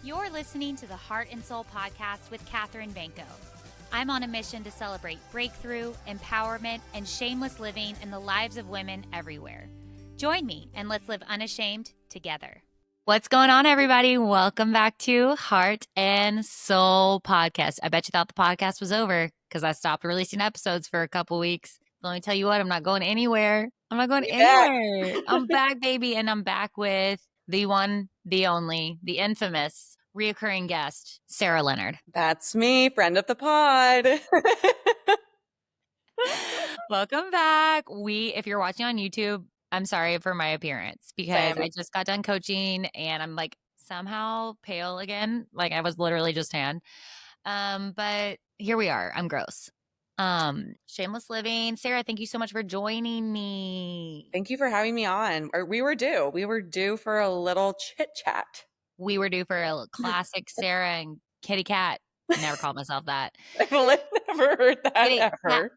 You're listening to the Heart and Soul podcast with Kathryn Banco. I'm on a mission to celebrate breakthrough, empowerment, and shameless living in the lives of women everywhere. Join me and let's live unashamed together. What's going on, everybody? Welcome back to Heart and Soul podcast. I bet you thought the podcast was over because I stopped releasing episodes for a couple weeks. Let me tell you what, I'm not going anywhere. I'm back, baby. And I'm back with the one, the only, the infamous reoccurring guest, Sara Leonard. That's me, friend of the pod. Welcome back. If you're watching on YouTube, I'm sorry for my appearance because I just got done coaching and I'm like somehow pale again. Like I was literally just tan. But here we are. I'm gross. Shameless living. Sara, thank you so much for joining me. Thank you for having me on. We were due for a little chit chat. We were due for a classic Sara and kitty cat. I never called myself that. I've never heard that ever.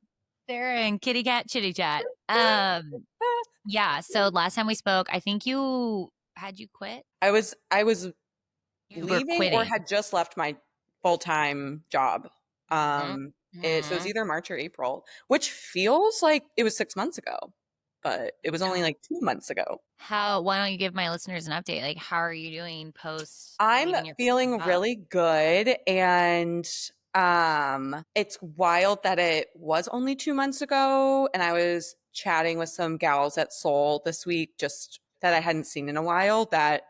Sara and kitty cat chitty chat. Yeah. So last time we spoke, I think you quit? I was leaving or had just left my full-time job. So it was either March or April, which feels like it was 6 months ago, but it was only like 2 months ago. Why don't you give my listeners an update? Like, how are you doing post? I'm feeling really good, and it's wild that it was only 2 months ago, and I was chatting with some gals at Soul this week, just that I hadn't seen in a while, that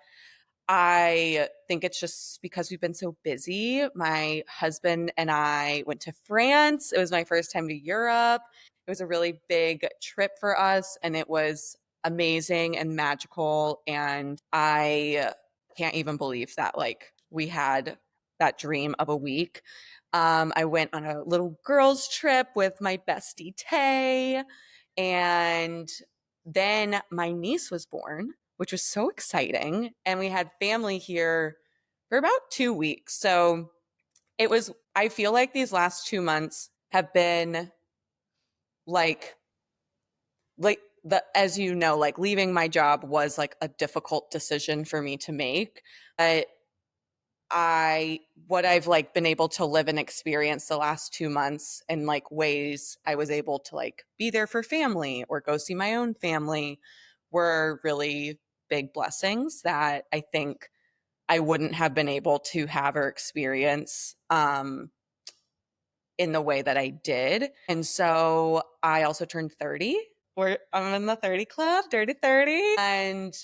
I think it's just because we've been so busy. My husband and I went to France. It was my first time to Europe. It was a really big trip for us, and it was amazing and magical, and I can't even believe that like we had that dream of a week. I went on a little girls trip with my bestie Tay, and then my niece was born, which was so exciting, and we had family here for about 2 weeks. So I feel like these last 2 months have been like as you know, like leaving my job was like a difficult decision for me to make. But what I've like been able to live and experience the last 2 months in like ways I was able to like be there for family or go see my own family were really big blessings that I think I wouldn't have been able to have or experience in the way that I did. And so I also turned 30. I'm in the 30 club, dirty 30. And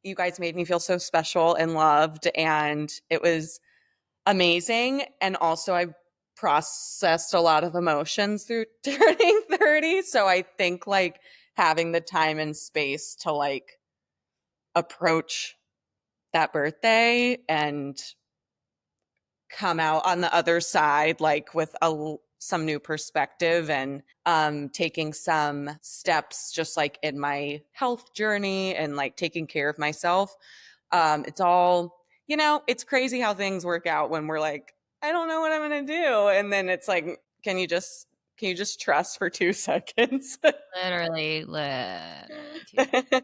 you guys made me feel so special and loved. And it was amazing. And also I processed a lot of emotions through turning 30. So I think like having the time and space to like approach that birthday and come out on the other side like with some new perspective and taking some steps just like in my health journey and like taking care of myself. It's all, it's crazy how things work out when we're like, I don't know what I'm gonna do, and then it's like, can you just trust for 2 seconds? literally 2 seconds.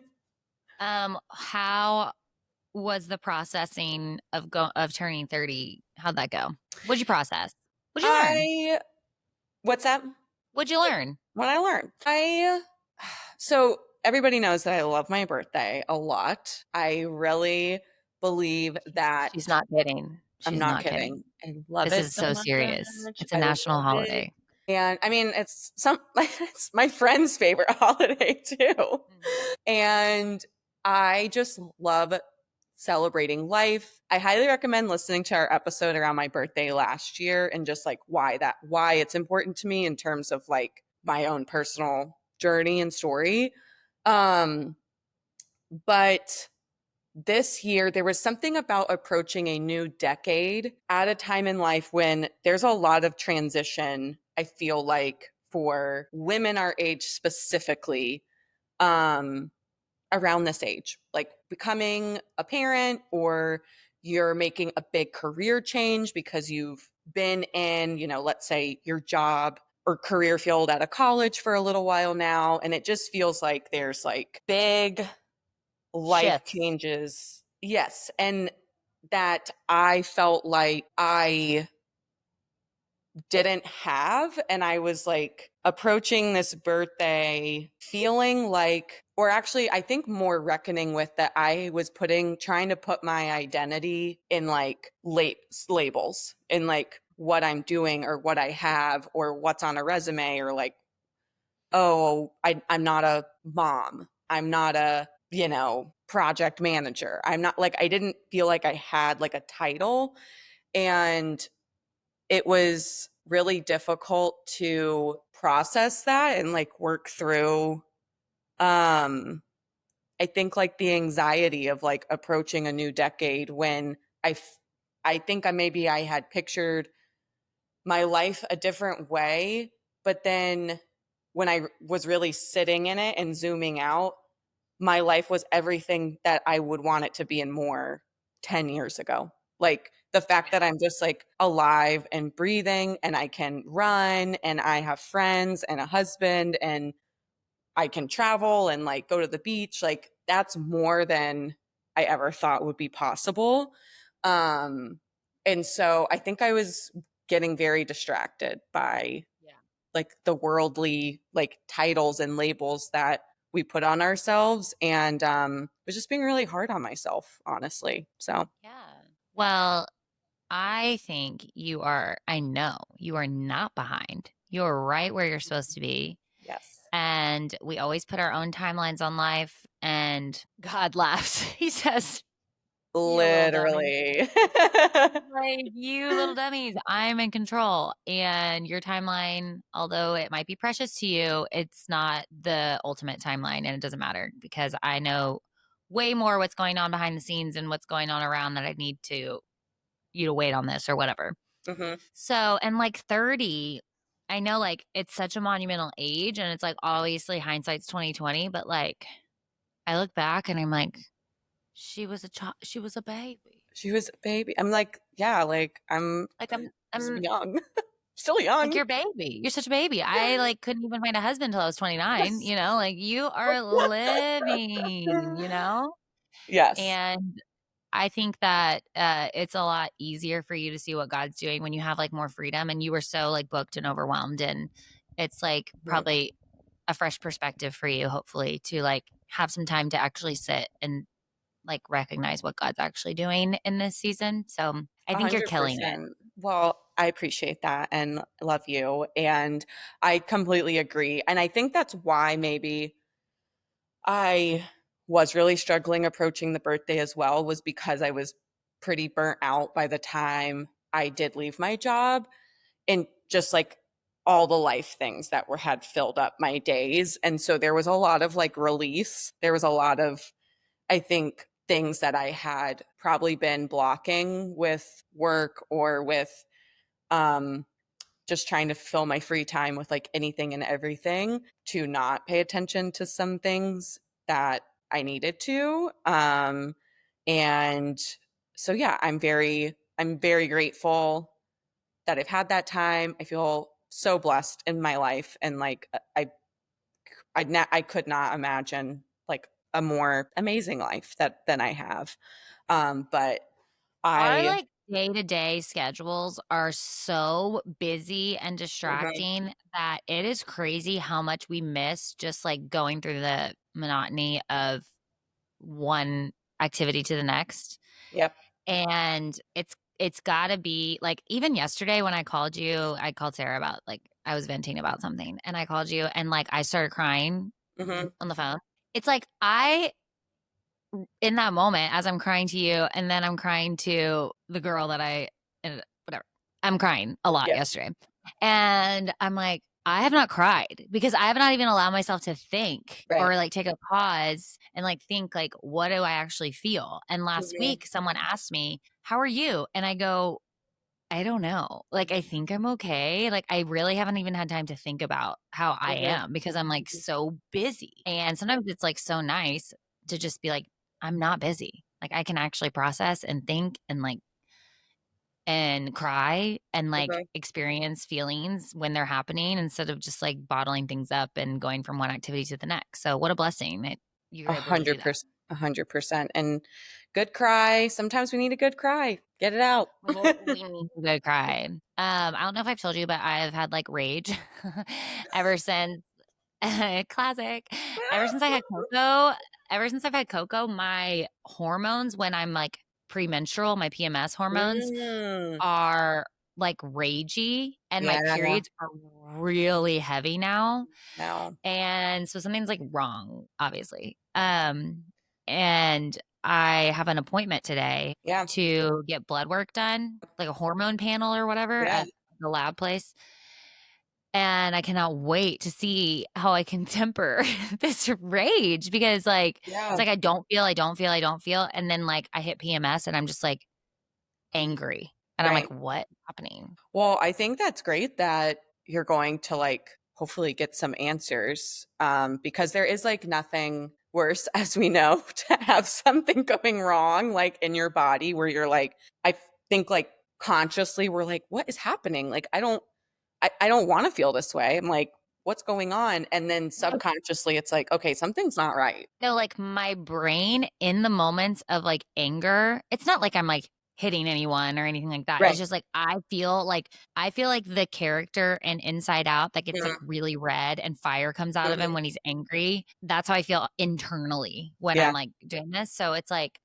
How was the processing of turning 30? How'd that go? What'd you process? What'd you learn? What's that? What'd you learn? What I learned. So everybody knows that I love my birthday a lot. I really believe that. She's not kidding. I'm not kidding. I love it. This is so serious. It's a national holiday. And I mean, it's my friend's favorite holiday too. And I just love celebrating life. I highly recommend listening to our episode around my birthday last year and just like why it's important to me in terms of like my own personal journey and story. But this year, there was something about approaching a new decade at a time in life when there's a lot of transition, I feel like, for women our age specifically, around this age, like becoming a parent, or you're making a big career change because you've been in, let's say your job or career field at a college for a little while now. And it just feels like there's like big life changes. Yes. And that I felt like I didn't have. And I was like approaching this birthday feeling like, or actually, I think more reckoning with that I was trying to put my identity in like labels, in like what I'm doing or what I have or what's on a resume, or like, oh, I'm not a mom. I'm not a, project manager. I'm not like, I didn't feel like I had like a title. And it was really difficult to process that and like work through. I think like the anxiety of like approaching a new decade when I think I had pictured my life a different way, but then when I was really sitting in it and zooming out, my life was everything that I would want it to be and more 10 years ago. Like the fact that I'm just like alive and breathing and I can run and I have friends and a husband and I can travel and like go to the beach, like that's more than I ever thought would be possible. Um and so I think I was getting very distracted by Yeah. like the worldly like titles and labels that we put on ourselves, and was just being really hard on myself, honestly. So Yeah. Well, I know you are not behind. You're right where you're supposed to be. yes, And we always put our own timelines on life. And God laughs. He says, you little dummy. literally. Like, you little dummies, I'm in control. And your timeline, although it might be precious to you, it's not the ultimate timeline. And it doesn't matter because I know way more what's going on behind the scenes and what's going on around that I need you to wait on this or whatever. Hmm. So, and like 30, I know like it's such a monumental age and it's like obviously hindsight's 2020, but like I look back and I'm like, she was a baby. She was a baby. I'm like, yeah, like I'm Like just I'm young, still like young. you're a baby. You're such a baby. I like couldn't even find a husband until I was 29, like you are living, Yes, And I think that it's a lot easier for you to see what God's doing when you have like more freedom and you were so like booked and overwhelmed. And it's like mhm, probably a fresh perspective for you, hopefully, to like have some time to actually sit and like recognize what God's actually doing in this season. So I think you're killing it. 100%. Well, I appreciate that and love you. And I completely agree. And I think that's why maybe I was really struggling approaching the birthday as well, was because I was pretty burnt out by the time I did leave my job, and just like all the life things that were had filled up my days. And so there was a lot of like release. There was a lot of, I think, things that I had probably been blocking with work or with um just trying to fill my free time with like anything and everything, to not pay attention to some things that I needed to. And so yeah, I'm very grateful that I've had that time. I feel so blessed in my life, and like I could not imagine like a more amazing life than I have. But Our I like day to day schedules are so busy and Mhm. distracting that it is crazy how much we miss just like going through the monotony of one activity to the next. Yep. And it's got to be like even yesterday when I called you, I called Sarah about like I was venting about something and I called you and like I started crying Hmm. on the phone. It's like I in that moment as I'm crying to you and then I'm crying to the girl that whatever. I'm crying a lot Yeah. yesterday. And I'm like, I have not cried because I have not even allowed myself to think Right. or like take a pause and like think like what do I actually feel? And last Hmm. week someone asked me, "How are you?" And I go, I don't know. Like, I think I'm okay. Like, I really haven't even had time to think about how I Hmm. am because I'm like so busy. And sometimes it's like so nice to just be like, I'm not busy. Like, I can actually process and think and like, and cry and like Hmm. experience feelings when they're happening instead of just like bottling things up and going from one activity to the next. So, what a blessing that A you're able to do hundred that. percent, 100%. And Good cry. Sometimes we need a good cry. Get it out. We need a good cry. I don't know if I've told you, but I've had like rage ever since classic. Ever since I had Coco, ever since I've had Coco, my hormones when I'm like premenstrual, my PMS hormones Mm, are like ragey and my yeah. periods are really heavy now. No. And so something's like wrong, obviously. And I have an appointment today Yeah. to get blood work done, like a hormone panel or whatever Yeah. at the lab place. And I cannot wait to see how I can temper this rage because like it's Yeah. like I don't feel. And then like I hit PMS and I'm just like angry. And I'm like, Right. what's happening? Well, I think that's great that you're going to like hopefully get some answers because there is like nothing worse, as we know, to have something going wrong like in your body where you're like, I think like consciously we're like, what is happening? Like, I don't want to feel this way. I'm like, what's going on? And then subconsciously it's like, okay, something's not right. No, like my brain in the moments of like anger, it's not like I'm like hitting anyone or anything like that. It's Right. just like I feel like the character in Inside Out that gets like really red and fire comes out of him Mhm. when he's angry. That's how I feel internally when Yeah. I'm like doing this. So it's like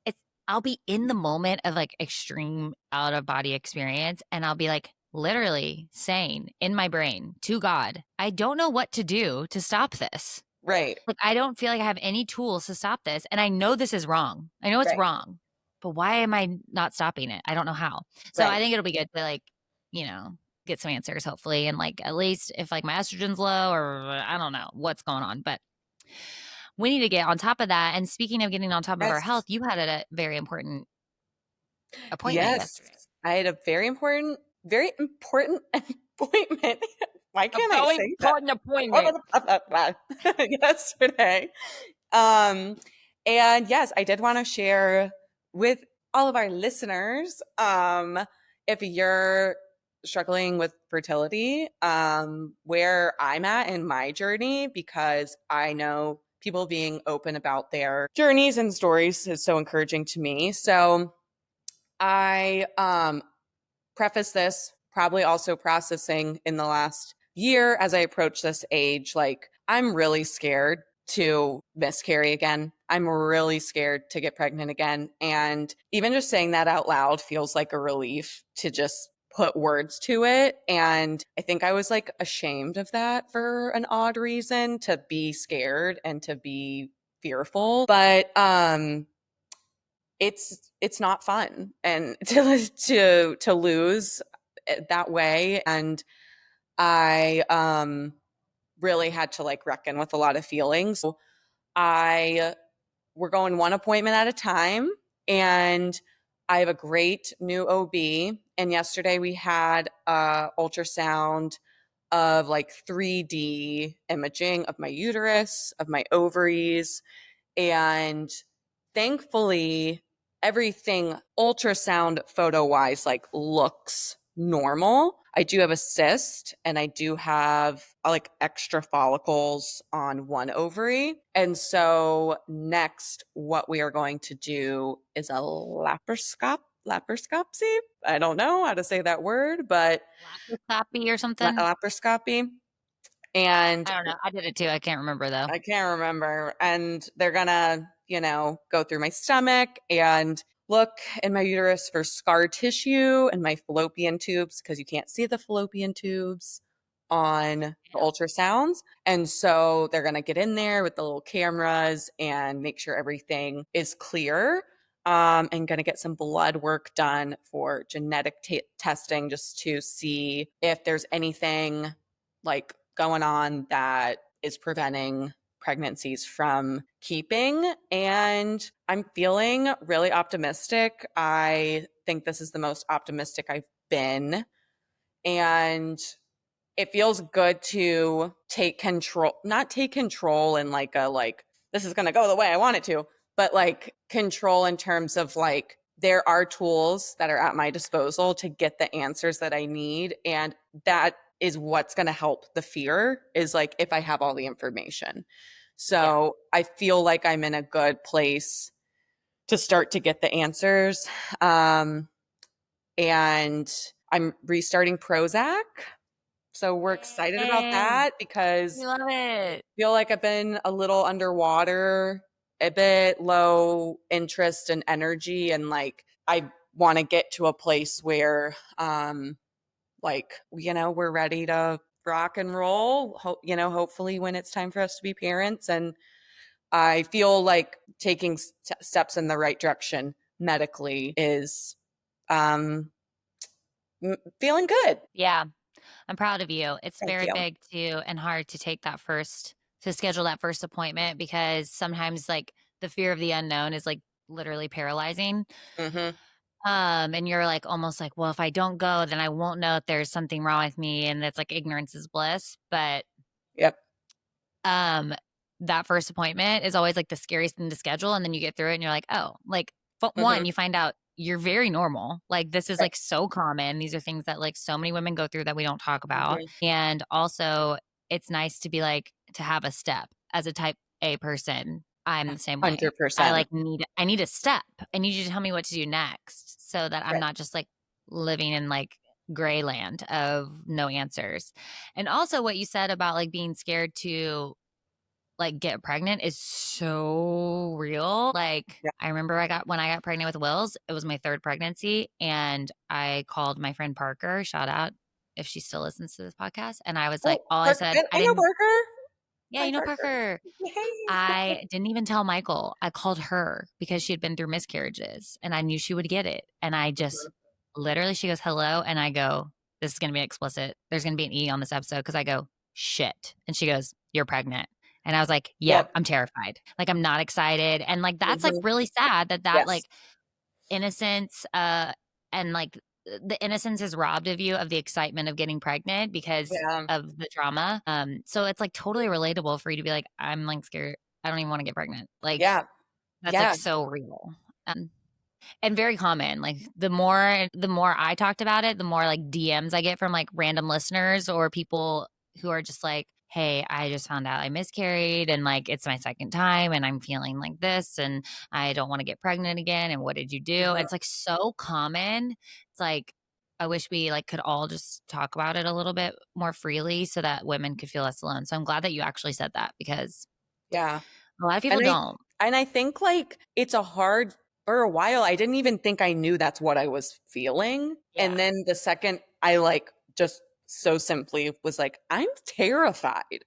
it's I'll be in the moment of like extreme out of body experience and I'll be like literally saying in my brain to God, I don't know what to do to stop this. Right. Like, I don't feel like I have any tools to stop this, and I know this is wrong. I know it's Right. wrong, but why am I not stopping it? I don't know how. So I Right. think it'll be good to like, you know, get some answers hopefully, and like at least if like my estrogen's low or I don't know what's going on, but we need to get on top of that. And speaking of getting on top of our health, Yes. you had a very important appointment Yes. yesterday. I had a very important appointment. Why A can't I very say that? important appointment. Yesterday. Um, and yes, I did want to share with all of our listeners, if you're struggling with fertility, where I'm at in my journey, because I know people being open about their journeys and stories is so encouraging to me. So I preface this probably also processing in the last year as I approach this age. Like, I'm really scared to miscarry again. I'm really scared to get pregnant again. And even just saying that out loud feels like a relief to just put words to it. And I think I was like ashamed of that for an odd reason, to be scared and to be fearful. But it's not fun and to lose that way. And I really had to like reckon with a lot of feelings. So I we're going one appointment at a time, and I have a great new OB. And yesterday we had a ultrasound of like 3D imaging of my uterus, of my ovaries, and thankfully everything ultrasound photo wise like looks normal. I do have a cyst and I do have like extra follicles on one ovary. And so next what we are going to do is a laparoscopy. I don't know how to say that word, but Laparoscopy or something. laparoscopy. And I don't know. I did it too. I can't remember though. I can't remember. And they're gonna, go through my stomach and look in my uterus for scar tissue and my fallopian tubes, because you can't see the fallopian tubes on the Yeah. ultrasounds. And so they're gonna get in there with the little cameras and make sure everything is clear. And gonna get some blood work done for genetic testing, just to see if there's anything like going on that is preventing pregnancies from keeping. And I'm feeling really optimistic. I think this is the most optimistic I've been. And it feels good to take control, not take control in like a like, this is going to go the way I want it to, but like control in terms of like, there are tools that are at my disposal to get the answers that I need. And that is what's going to help the fear, is like if I have all the information. Yeah. So I feel like I'm in a good place to start to get the answers. And I'm restarting Prozac. So we're excited about Yay. that because We love it. I feel like I've been a little underwater, a bit low interest and energy. And like, I want to get to a place where, like, we're ready to rock and roll, hopefully when it's time for us to be parents. And I feel like taking steps in the right direction medically is feeling good. Yeah. I'm proud of you. It's Thank very you. big too and hard to take that first to schedule that first appointment because sometimes like the fear of the unknown is like literally paralyzing. Hmm. And you're like almost like, well, if I don't go, then I won't know if there's something wrong with me. And that's like ignorance is bliss. But Yep. um that first appointment is always like the scariest thing to schedule. And then you get through it and you're like, oh, like Hmm. one, you find out you're very normal. Like this is Right. like so common. These are things that like so many women go through that we don't talk about. Hmm. And also it's nice to be like to have a step as a type A person. I'm the same way. I 100%. need a step. I need you to tell me what to do next so that I'm Right. not just like living in like gray land of no answers. And also what you said about like being scared to like get pregnant is so real. Like Yeah. I remember when I got pregnant with Wills, it was my third pregnancy and I called my friend Parker, shout out if she still listens to this podcast. And I was like, Oh, all I Parker. said, I I know didn't, Parker. yeah, Hi, you know, Parker. Parker. Hey. I didn't even tell Michael. I called her because she had been through miscarriages and I knew she would get it. And I just Mhm. literally, she goes, hello. And I go, this is going to be explicit. There's going to be an E on this episode because I go, shit. And she goes, you're pregnant. And I was like, yeah, Yep. I'm terrified. Like, I'm not excited. And like, that's like Hmm. really sad that Yes. like innocence, and like the innocence is robbed of you of the excitement of getting pregnant because Yeah. of the trauma. So it's like totally relatable for you to be like, I'm like scared. I don't even want to get pregnant. Like Yeah. that's like Yeah. so real. And very common. Like the more I talked about it, the more like DMs I get from like random listeners or people who are just like, "Hey, I just found out I miscarried and like it's my second time and I'm feeling like this and I don't want to get pregnant again and what did you do?" Hmm. It's like so common. It's like I wish we like could all just talk about it a little bit more freely so that women could feel less alone. So I'm glad that you actually said that because Yeah. a lot of people And I don't. and I think like it's a hard for a while I didn't even think I knew that's what I was feeling. Yeah. And then the second I like just so simply was like, I'm terrified.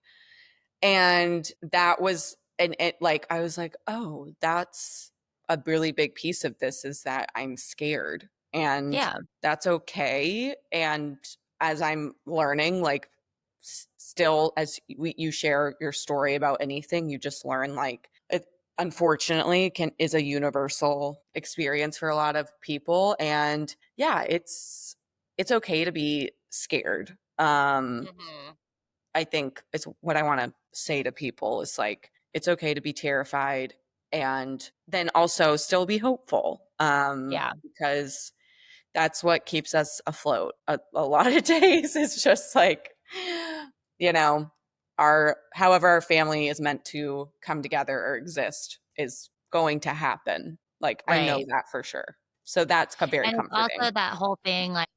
And that was and it like I was like, oh, that's a really big piece of this is that I'm scared. And Yeah. that's okay. And as I'm learning, like still as you share your story about anything, you just learn like it unfortunately can is a universal experience for a lot of people. And yeah, it's okay to be scared. Mhm. I think it's what I want to say to people is like, it's okay to be terrified and then also still be hopeful. Yeah. Because that's what keeps us afloat a lot of days. It's just like, you know, however our family is meant to come together or exist is going to happen. Like, I know Right. that for sure. So that's very And it's comforting. also that whole thing, like,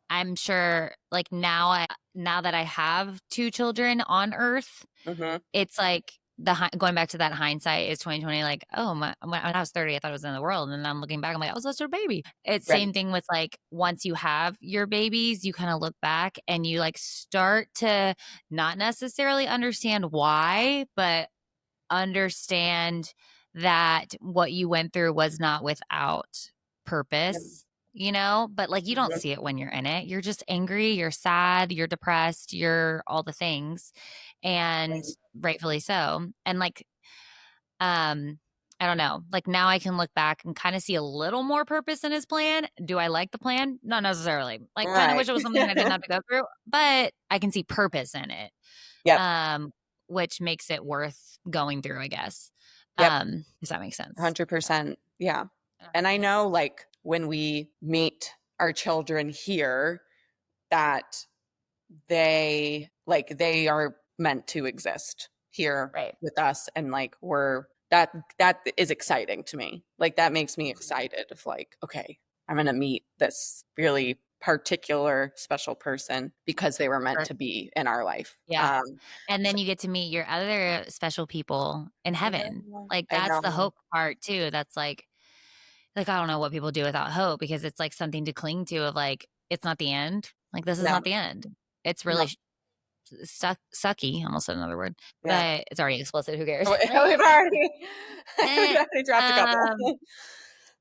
I'm sure, like, now that I have 2 children on Earth, Hmm. it's like going back to that hindsight is 2020, like, oh, when I was 30, I thought it was in the world, and then I'm looking back, I'm like, "I was just a baby." It's Right. same thing with, like, once you have your babies, you kinda look back and you, like, start to not necessarily understand why, but understand that what you went through was not without Yep. purpose, you know? But like you don't Mhm. see it when you're in it. You're just angry, you're sad, you're depressed, you're all the things. And Right. rightfully so. And like um I don't know. Like now I can look back and kind of see a little more purpose in his plan. Do I like the plan? Not necessarily. Like kind of Right. wish it was something I didn't have to go through, but I can see purpose in it. Yep. Um which makes it worth going through, I guess. Yep. Does that make sense? 100%. Yeah. Yeah. And I know like when we meet our children here that they are meant to exist here Right. with us and like we're that is exciting to me. Like that makes me excited of like, okay, I'm going to meet this really particular special person because they were meant to be in our life. Yeah. And then you get to meet your other special people in heaven. Like I that's the know. hope part too. That's like I don't know what people do without hope because it's like something to cling to of like it's not the end. Like this is No, not the end. It's no, really sucky. Almost said another word, yeah. but it's already explicit. Who cares? We've already, we've Eh, already dropped a couple.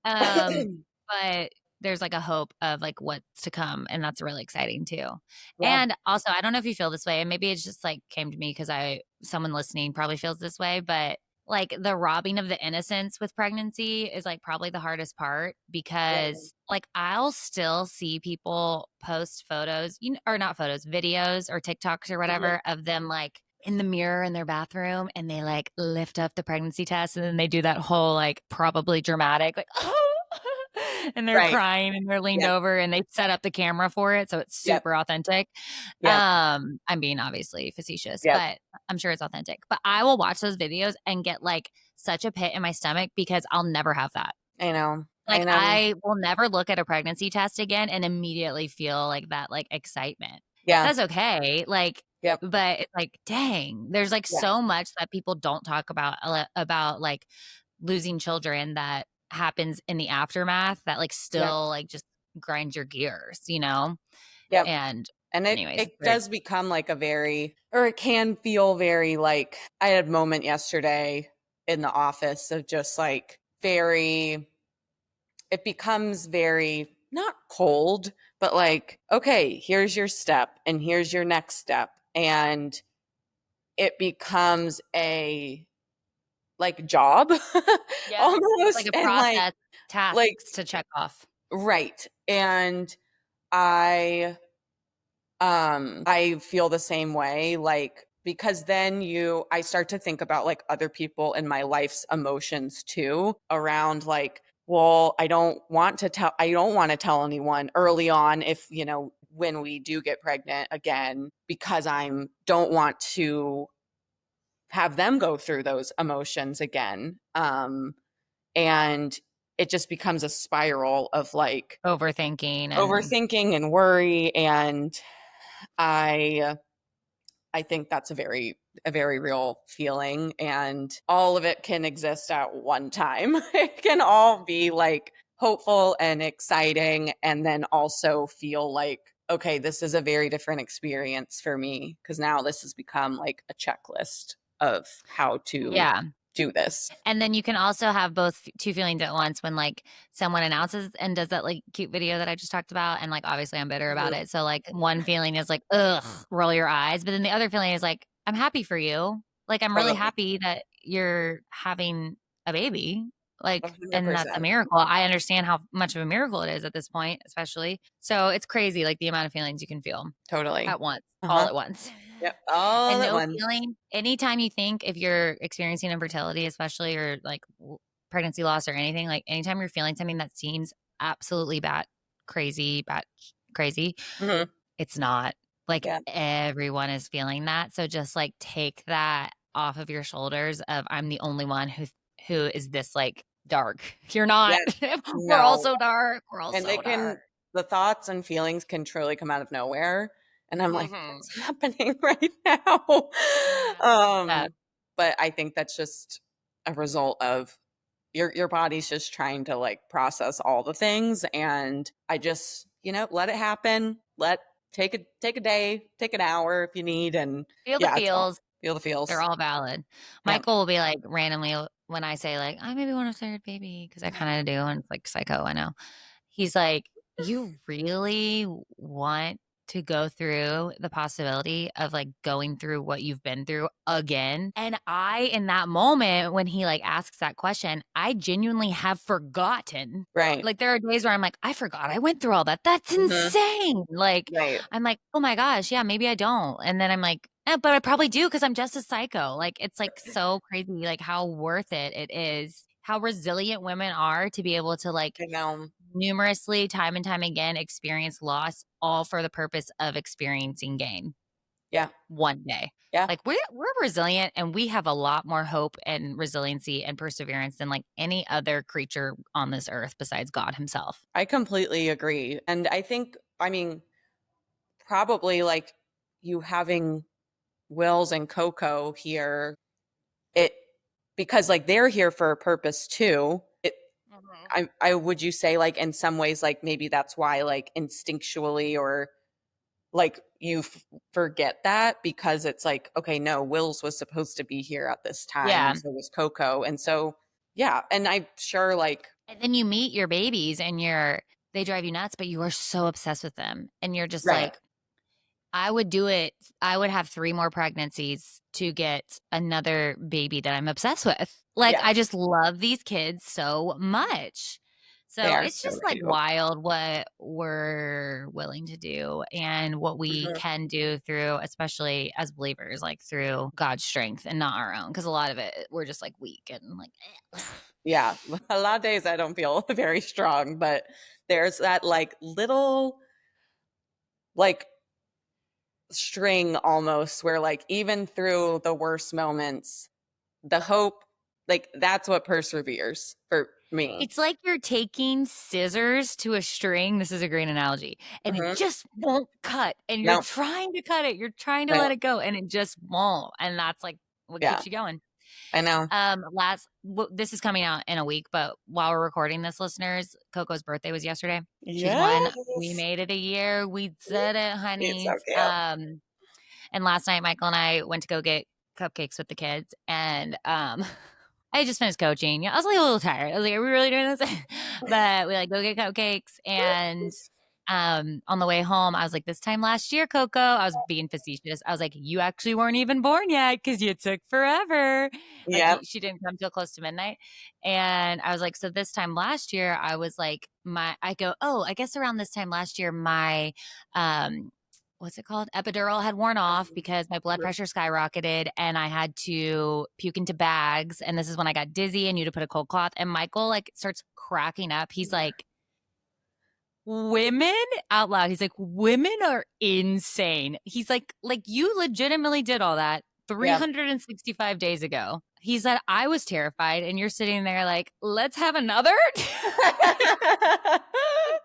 um, um, but there's like a hope of like what's to come, and that's really exciting too. Yeah. And also, I don't know if you feel this way, and maybe it's just like came to me because someone listening probably feels this way, but like the robbing of the innocence with pregnancy is like probably the hardest part Right. because like I'll still see people post photos, or not photos, videos or TikToks or Mhm. whatever of them like in the mirror in their bathroom and they like lift up the pregnancy test and then they do that whole like probably dramatic like oh and they're Right. crying and they're leaned Yep. over and they set up the camera for it so it's Yep. super authentic. Yep. I'm being obviously facetious, Yep. but I'm sure it's authentic. But I will watch those videos and get like such a pit in my stomach because I'll never have that. I know. I Like know. I will never look at a pregnancy test again and immediately feel like that like excitement. Yeah. That's okay. Like Yep. but it's like dang, there's like Yeah. so much that people don't talk about like losing children that happens in the aftermath that like Yep. still like just grinds your gears, you know? Yep. And And it anyways, it does become like a very, or it can feel very like, I had a moment yesterday in the office of just like very, it becomes very not cold, but like, okay, here's your step and here's your next step. And it becomes a like job yeah, it's like almost. a And process, like tasks to check off. right. And I I feel the same way, like, because then I start to think about like other people in my life's emotions too, around like, well, I don't want to tell anyone early on if, when we do get pregnant again, because don't want to have them go through those emotions again. And it just becomes a spiral of like Overthinking and overthinking and worry. And I I think that's a very real feeling, and all of it can exist at one time. It can all be like hopeful and exciting and then also feel like, okay, this is a very different experience for me because now this has become like a checklist of how to yeah. do this. And then you can also have both two feelings at once when like someone announces and does that like cute video that I just talked about. And like obviously I'm bitter about Mhm. it. So like one feeling is like, ugh, roll your eyes. But then the other feeling is like, I'm happy for you. Like I'm really Totally. happy that you're having a baby. Like, and that's a 100%. miracle. I understand how much of a miracle it is at this point, especially. So it's crazy, like the amount of feelings you can feel Totally. at once, all Uh-huh. at once. Yep. All And at no once. feeling anytime you think if you're experiencing infertility, especially or like pregnancy loss or anything, like anytime you're feeling something that seems absolutely bat crazy, Mhm. it's not. Like Yeah. everyone is feeling that. So just like take that off of your shoulders of I'm the only one who is this like dark. You're not. Yeah. We're all No. so dark. We're all And so dark. the thoughts and feelings can truly come out of nowhere. And I'm like, Mhm. what's happening right now? Yeah. But I think that's just a result of your body's just trying to like process all the things. And I just, let it happen. Take a day, take an hour if you need. And Feel the yeah, it's all feels. feel the They're feels. all valid. Yeah. Michael will be like randomly when I say like, I maybe want a third baby because I kind of do, and it's like psycho. I know. He's like, you really want to go through the possibility of like going through what you've been through again? And in that moment, when he like asks that question, I genuinely have forgotten. Right. Like there are days where I'm like, I forgot I went through all that. That's Hmm. insane. Like Right. I'm like, oh my gosh, yeah, maybe I don't. And then I'm like, but I probably do because I'm just a psycho. Like it's like so crazy, like how worth it is, how resilient women are to be able to like I know. numerously, time and time again, experience loss, all for the purpose of experiencing gain. Yeah. one day. Yeah. Like we're resilient, and we have a lot more hope and resiliency and perseverance than like any other creature on this earth besides God himself. I completely agree. And I think, I mean, probably like you having Wills and Coco here, it because like they're here for a purpose too. I would you say like in some ways like maybe that's why like instinctually or like you forget that because it's like okay no Wills was supposed to be here at this time Yeah. and so was Coco and so yeah and I'm sure like And then you meet your babies and they drive you nuts, but you are so obsessed with them. And you're just right like, I would do it. I would have 3 more pregnancies to get another baby that I'm obsessed with. Like, yeah I just love these kids so much. they So are it's so just like cute. wild what we're willing to do and what we Mhm. can do through, especially as believers, like through God's strength and not our own. Cause a lot of it, we're just like weak and like, Yeah, a lot of days I don't feel very strong, but there's that like little like string almost where like even through the worst moments, the hope like that's what perseveres for me. it's like you're taking scissors to a string. This is a great analogy. And it Mhm. just won't cut. And you're No, trying to cut it. You're trying to no, let it go. And it just won't. And that's like what yeah, keeps you going. I know. This is coming out in a week, but while we're recording this, listeners, Coco's birthday was yesterday. She's one. We Yes. made it a year. We did it, It's so honeys. cute. And last night, Michael and I went to go get cupcakes with the kids. And I just finished coaching. I was like a little tired. I was like, "Are we really doing this?" But we like go get cupcakes, and on the way home, I was like, "This time last year, Coco," I was being facetious. I was like, "You actually weren't even born yet because you took forever." Like Yep. she didn't come till close to midnight, and I was like, "So this time last year, I was like, I go, oh, I guess around this time last year, my what's it called? Epidural had worn off because my blood pressure skyrocketed and I had to puke into bags. And this is when I got dizzy and you had to put a cold cloth. And Michael like starts cracking up. He's like, women out loud. He's like, women are insane. He's like you legitimately did all that Yep. 365 days ago. He said, I was terrified. And you're sitting there like, let's have another. Like,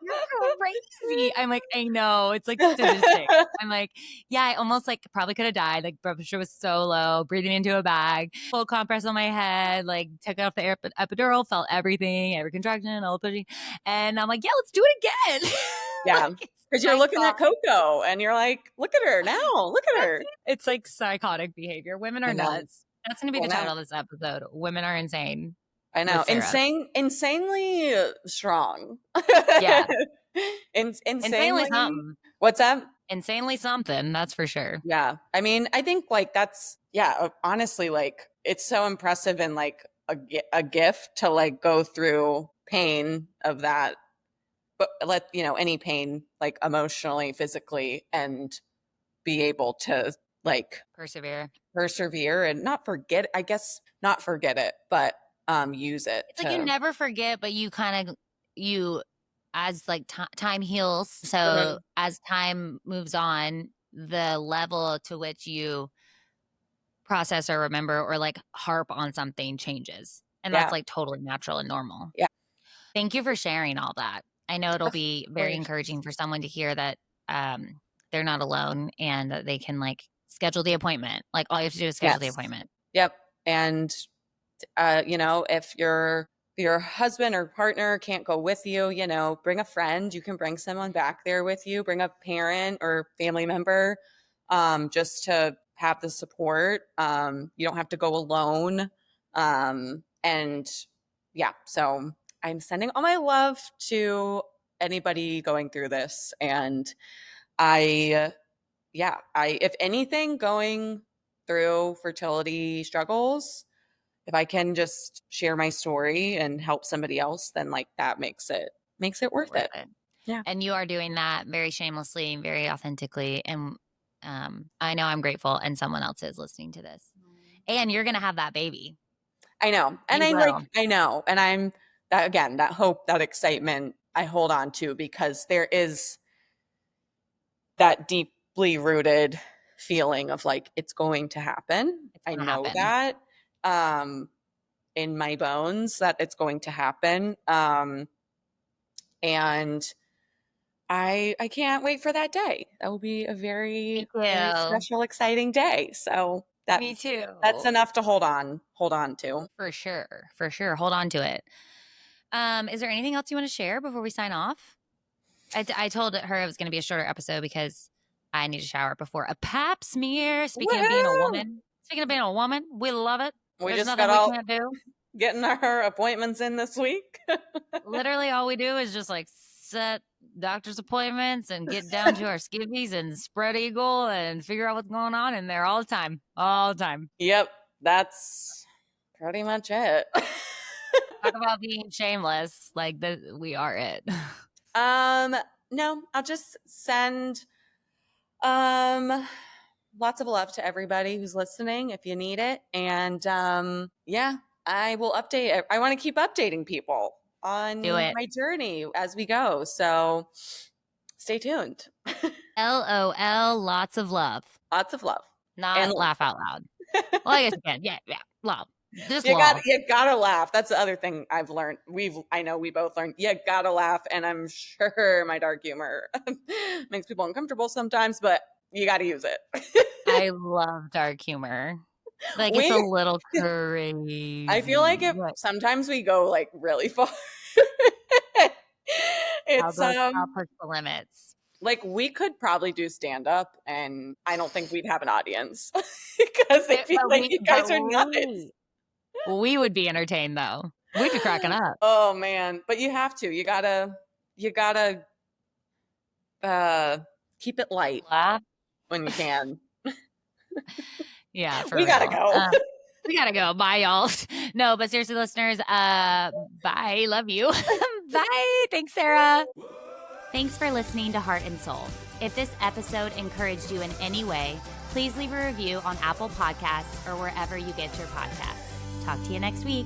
you're crazy. I'm like, I know. It's like sadistic. I'm like, yeah, I almost like probably could have died. Like blood pressure was so low, breathing into a bag, full compress on my head, like took off the epidural, felt everything, every contraction, all pushing. And I'm like, yeah, let's do it again. Yeah. Like, it's Because you're looking at psychotic. Coco and you're like, look at her now. Look at her. It's like psychotic behavior. Women I are know. nuts. That's going to be I the know. title of this episode. Women are insane I with know. Sarah. Insanely strong. Yeah. Insanely Insanely. something. What's that? Insanely something. That's for sure. Yeah. I mean, I think like that's, yeah, honestly, like it's so impressive and like a gift to like go through pain of that, but any pain, like emotionally, physically, and be able to like Persevere. persevere and not forget, I guess, not forget it, but use it It's like you to. never forget, but you kind of you as like time heals. So Mhm. as time moves on, the level to which you process or remember or like harp on something changes. And that's Yeah. like totally natural and normal. Yeah. Thank you for sharing all that. I know it'll Of be very course. encouraging for someone to hear that they're not alone and that they can like schedule the appointment. Like all you have to do is schedule the Yes. appointment. Yep. And if your husband or partner can't go with you, bring a friend. You can bring someone back there with you. Bring a parent or family member, just to have the support. You don't have to go alone. And yeah, so I'm sending all my love to anybody going through this. And I, yeah, if anything, going through fertility struggles, if I can just share my story and help somebody else, then like that makes it worth Worth it. it. Yeah. And you are doing that very shamelessly, very authentically. And I know I'm grateful, and someone else is listening to this. And you're going to have that baby. I know. And You will. I know. And I'm that again, that hope, that excitement I hold on to because there is that deeply rooted feeling of like, it's going to happen. I know that in my bones that it's going to happen. And I can't wait for that day. That will be a very, very special, exciting day. So Me too. That's enough to hold on to. For sure. For sure. Hold on to it. Is there anything else you want to share before we sign off? I told her it was going to be a shorter episode because I need a shower before a pap smear. Speaking of being a woman, we love it. There's nothing we can't do. Getting our appointments in this week. Literally all we do is just like set doctor's appointments and get down to our skivvies and spread eagle and figure out what's going on in there all the time. Yep. That's pretty much it. Talk about being shameless. Like we are it. No, I'll just send lots of love to everybody who's listening if you need it. And yeah, I will update. I want to keep updating people on my journey as we go. So stay tuned. LOL, lots of love. Lots of love. Not and laugh out loud. Well, I guess you can. Yeah, love. Just you gotta laugh. That's the other thing I've learned. I know we both learned. You gotta laugh, and I'm sure my dark humor makes people uncomfortable sometimes, but you gotta use it. I love dark humor. Like it's a little crazy. I feel like sometimes we go like really far. I'll push the limits. Like we could probably do stand up, and I don't think we'd have an audience because they feel like you guys are nuts. We would be entertained though. We'd be cracking up. Oh man, but you have to. You gotta keep it light. Laugh when you can. Yeah, we gotta go. We gotta go. Bye, y'all. No, but seriously, listeners, bye. Love you. Bye. Thanks, Sarah. Thanks for listening to Heart and Soul. If this episode encouraged you in any way, please leave a review on Apple Podcasts or wherever you get your podcasts. Talk to you next week.